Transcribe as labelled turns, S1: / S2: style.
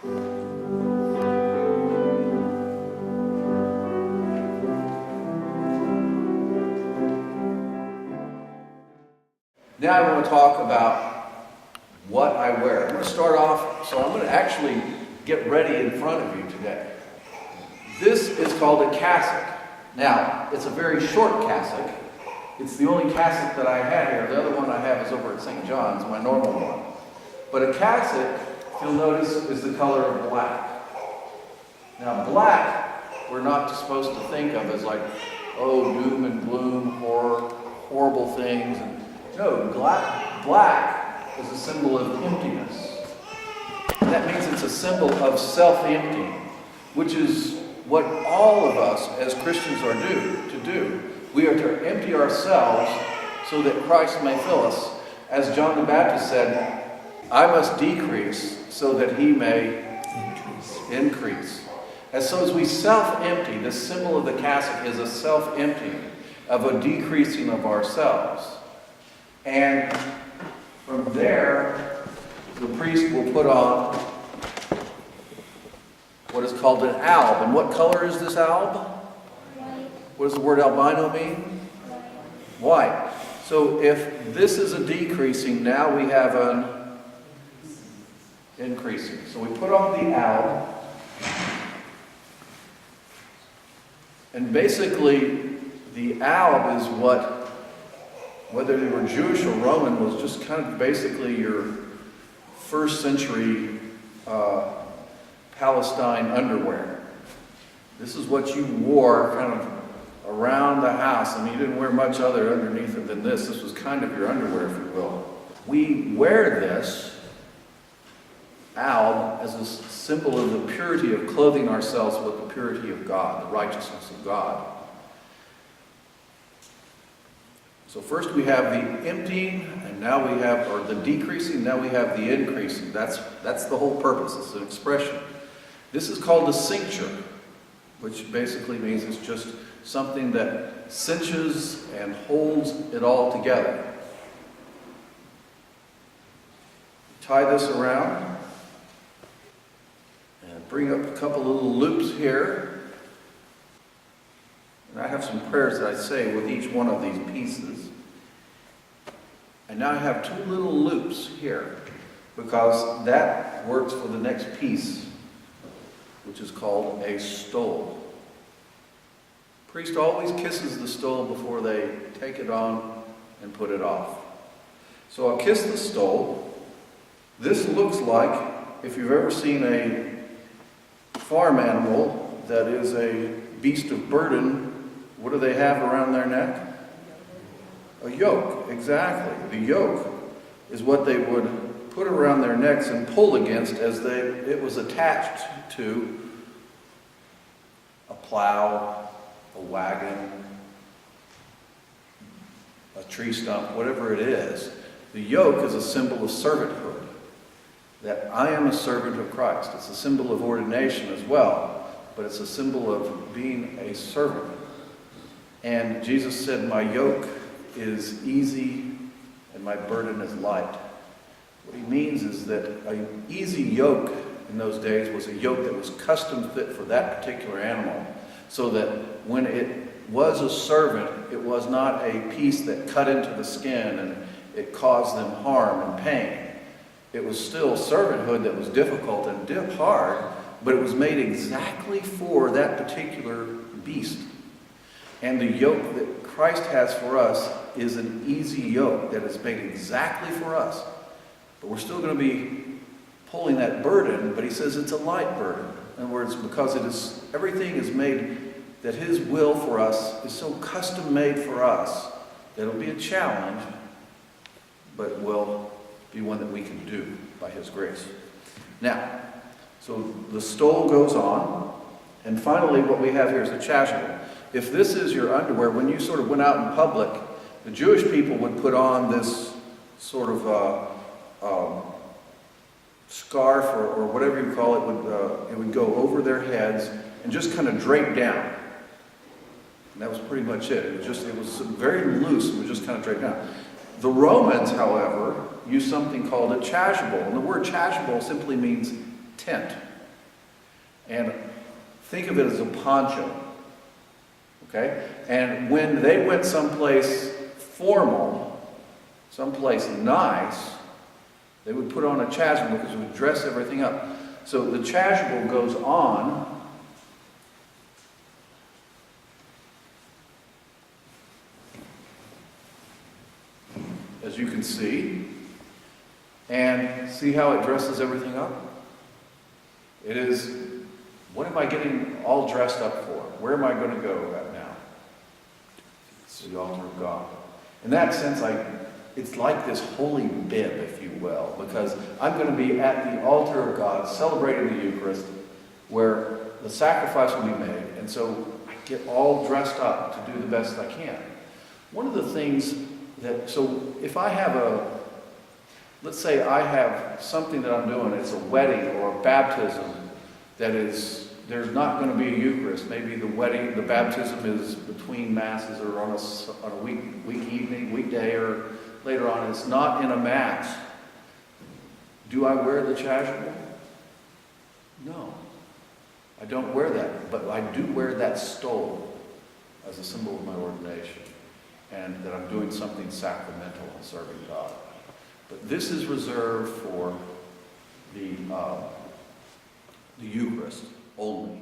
S1: Now I want to talk about what I wear. I'm going to start off, so I'm going to actually get ready in front of you today. This is called a cassock. Now, it's a very short cassock. It's the only cassock that I have here. The other one I have is over at St. John's, my normal one. But a cassock, you'll notice, is the color of black. Now, black, we're not supposed to think of as like, oh, doom and gloom, horrible things. No, black is a symbol of emptiness. That means it's a symbol of self-emptying, which is what all of us as Christians are to do. We are to empty ourselves so that Christ may fill us. As John the Baptist said, I must decrease so that he may increase. As we self-empty, this symbol of the cassock is a self-emptying of a decreasing of ourselves. And from there, the priest will put on what is called an alb. And what color is this alb?
S2: White.
S1: What does the word albino mean? White. So if this is a decreasing, now we have an increasing. So we put on the alb. And basically, the alb is what, whether they were Jewish or Roman, was just kind of basically your first century Palestine underwear. This is what you wore kind of around the house, and you didn't wear much other underneath it than this. This was kind of your underwear, if you will. We wear this alb as a symbol of the purity of clothing ourselves with the purity of God, the righteousness of God. So first we have the emptying, and now we have, or the decreasing, now we have the increasing. That's the whole purpose. It's an expression. This is called a cincture, which basically means it's just something that cinches and holds it all together. Tie this around and bring up a couple little loops here. And I have some prayers that I say with each one of these pieces. And now I have two little loops here, because that works for the next piece, which is called a stole. Priest always kisses the stole before they take it on and put it off. So I'll kiss the stole. This looks like, if you've ever seen a farm animal that is a beast of burden, what do they have around their neck? A yoke, exactly. The yoke is what they would put around their necks and pull against as it was attached to a plow, a wagon, a tree stump, whatever it is. The yoke is a symbol of servanthood, that I am a servant of Christ. It's a symbol of ordination as well, but it's a symbol of being a servant. And Jesus said, my yoke is easy and my burden is light. What he means is that an easy yoke in those days was a yoke that was custom fit for that particular animal, so that when it was a servant, it was not a piece that cut into the skin and it caused them harm and pain. It was still servanthood that was difficult and hard, but it was made exactly for that particular beast. And the yoke that Christ has for us is an easy yoke that is made exactly for us. But we're still going to be pulling that burden, but he says it's a light burden. In other words, because everything is made, that his will for us is so custom made for us that it'll be a challenge, but will be one that we can do by his grace. Now, so the stole goes on, and finally what we have here is a chasuble. If this is your underwear, when you sort of went out in public, the Jewish people would put on this sort of scarf or whatever you call it. It would go over their heads and just kind of drape down. And that was pretty much it. It was very loose and would just kind of drape down. The Romans, however, used something called a chasuble. And the word chasuble simply means tent. And think of it as a poncho. Okay? And when they went someplace formal, someplace nice, they would put on a chasuble because it would dress everything up. So the chasuble goes on. As you can see. And see how it dresses everything up? It is, what am I getting all dressed up for? Where am I going to go right now? It's the altar of God. In that sense, it's like this holy bib, if you will, because I'm going to be at the altar of God, celebrating the Eucharist, where the sacrifice will be made. And so I get all dressed up to do the best I can. One of the things so if I have let's say I have something that I'm doing, it's a wedding or a baptism there's not going to be a Eucharist. Maybe the baptism is between Masses or on a week evening, weekday, or later on. It's not in a Mass. Do I wear the chasuble? No. I don't wear that, but I do wear that stole as a symbol of my ordination, and that I'm doing something sacramental and serving God. But this is reserved for the Eucharist only.